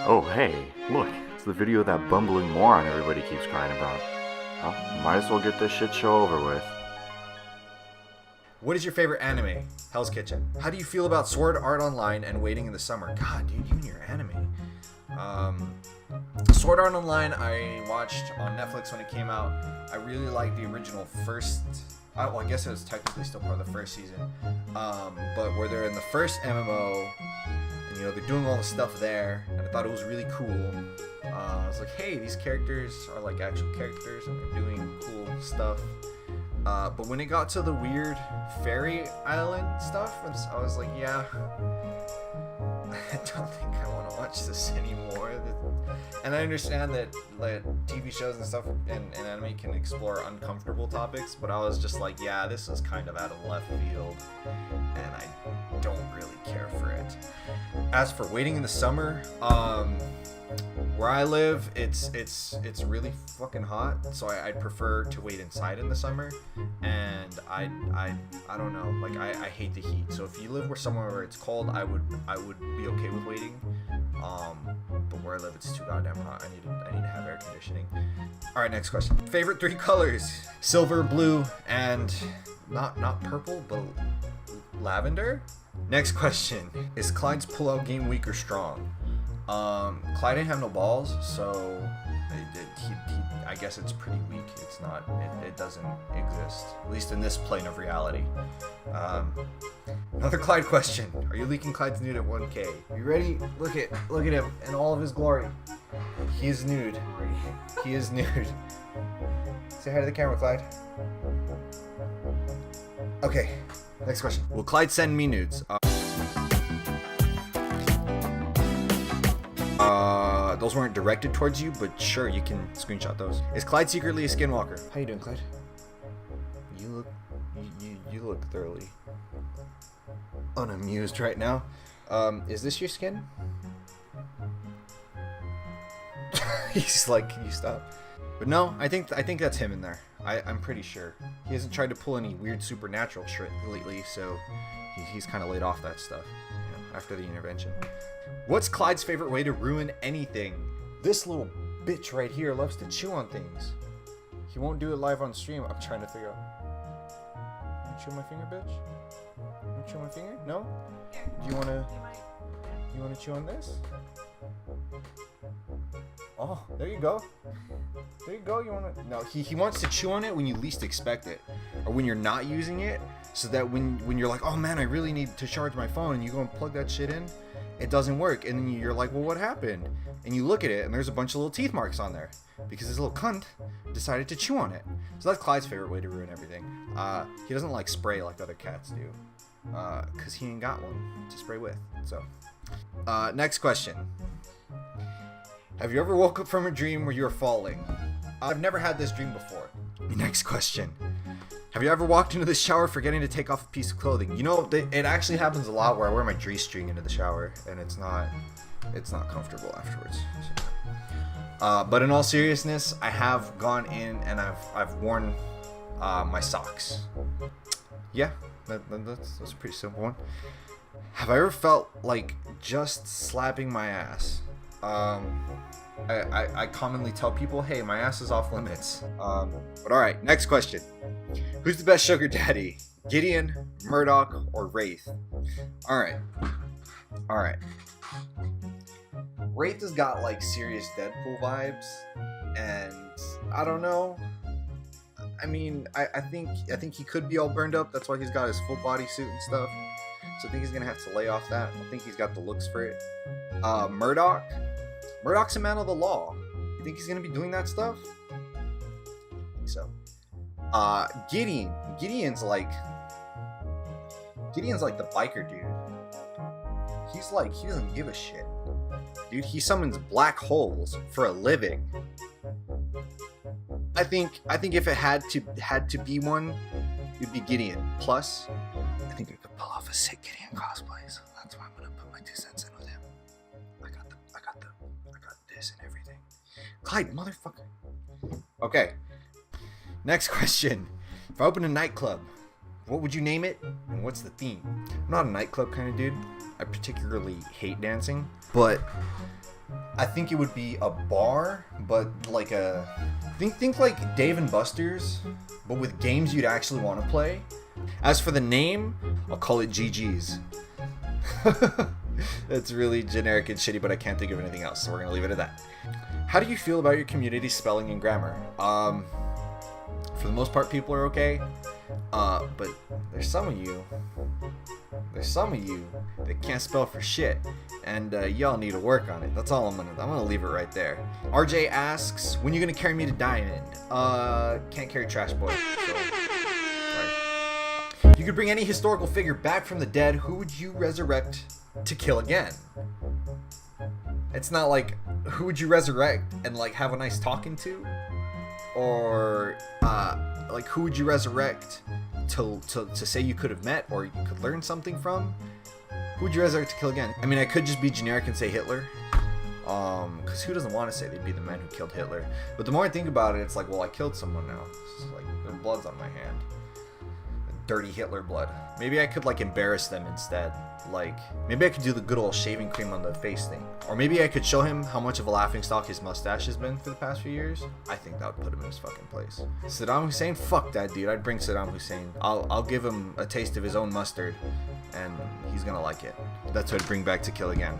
Oh, hey, look, it's the video of that bumbling moron everybody keeps crying about. Well, might as well get this shit show over with. What is your favorite anime? Hell's Kitchen. How do you feel about Sword Art Online and Waiting in the Summer? God, dude, you and your anime. Sword Art Online I watched on Netflix when it came out. I really liked the original first... well, I guess it was technically still part of the first season. But where they're in the first MMO, and they're doing all the stuff there, and I thought it was really cool. I was like, hey, these characters are like actual characters, and they're doing cool stuff. But when it got to the weird fairy island stuff, I was like, yeah, I don't think I want to watch this anymore. And I understand that like, TV shows and stuff and anime can explore uncomfortable topics, but I was just like, yeah, this is kind of out of left field, and I don't really care for it. As for Waiting in the Summer, where I live, it's really fucking hot, so I'd prefer to wait inside in the summer. And I don't know, like I hate the heat. So if you live somewhere where it's cold, I would be okay with waiting. But where I live, it's too goddamn hot. I need to have air conditioning. All right, next question. Favorite three colors: silver, blue, and not purple, but lavender. Next question: is Clyde's pullout game weak or strong? Clyde didn't have no balls, so I guess it's pretty weak. It's not. It doesn't exist, at least in this plane of reality. Another Clyde question: are you leaking Clyde's nude at 1K? You ready? Look at him in all of his glory. He is nude. He is nude. Say hi to the camera, Clyde. Okay. Next question: will Clyde send me nudes? Those weren't directed towards you, but sure, you can screenshot those. Is Clyde secretly a skinwalker? How you doing, Clyde? You look thoroughly unamused right now. Is this your skin? He's like, can you stop? But no, I think that's him in there. I'm pretty sure. He hasn't tried to pull any weird supernatural shit lately, so he's kind of laid off that stuff after the intervention. What's Clyde's favorite way to ruin anything? This little bitch right here loves to chew on things. He won't do it live on stream. I'm trying to figure out. You chew my finger, bitch? You chew my finger? No? Do you wanna chew on this? Oh, there you go. There you go. No, he wants to chew on it when you least expect it, or when you're not using it, so that when you're like, oh man, I really need to charge my phone, and you go and plug that shit in, it doesn't work, and then you're like, well, what happened? And you look at it, and there's a bunch of little teeth marks on there because this little cunt decided to chew on it. So that's Clyde's favorite way to ruin everything. He doesn't like spray like other cats do, because he ain't got one to spray with. So, next question. Have you ever woke up from a dream where you were falling? I've never had this dream before. Next question. Have you ever walked into the shower forgetting to take off a piece of clothing? It actually happens a lot where I wear my G-string into the shower, and it's not comfortable afterwards. But in all seriousness, I have gone in and I've worn my socks. Yeah, that's a pretty simple one. Have I ever felt like just slapping my ass? I commonly tell people, hey, my ass is off limits. But alright, next question. Who's the best sugar daddy? Gideon, Murdoch, or Wraith? Alright. Wraith has got like serious Deadpool vibes, and I don't know. I mean, I think he could be all burned up. That's why he's got his full body suit and stuff. So I think he's gonna have to lay off that. I think he's got the looks for it. Murdoch's a man of the law. You think he's gonna be doing that stuff? I think so. Gideon's like the biker dude. He's like, he doesn't give a shit. Dude, he summons black holes for a living. I think if it had to be one, it'd be Gideon. Plus, I think I could pull off a sick Gideon cosplay, so that's why I'm gonna put my 2 cents in with him. I got this and everything. Clyde, motherfucker. Okay. Next question. If I open a nightclub, what would you name it, and what's the theme? I'm not a nightclub kind of dude. I particularly hate dancing, but I think it would be a bar, but like a think like Dave and Buster's, but with games you'd actually want to play. As for the name, I'll call it GG's. That's really generic and shitty, but I can't think of anything else, so we're gonna leave it at that. How do you feel about your community spelling and grammar? For the most part, people are okay. But there's some of you that can't spell for shit, and y'all need to work on it. That's all I'm gonna leave it right there. RJ asks, when you gonna carry me to Diamond? Can't carry Trash Boy. So, sorry. You could bring any historical figure back from the dead. Who would you resurrect to kill again? It's not like who would you resurrect and like have a nice talking to, or like who would you resurrect to say you could have met or you could learn something from? Who would you resurrect to kill again? I mean, I could just be generic and say Hitler, because who doesn't want to say they'd be the man who killed Hitler? But the more I think about it, it's like, well, I killed someone now. It's like their blood's on my hand. Dirty Hitler blood. Maybe I could like embarrass them instead. Like maybe I could do the good old shaving cream on the face thing, or maybe I could show him how much of a laughingstock his mustache has been for the past few years. I think that would put him in his fucking place. Saddam Hussein, fuck that dude. I'd bring Saddam Hussein. I'll give him a taste of his own mustard, and he's gonna like it. That's what I'd bring back to kill again.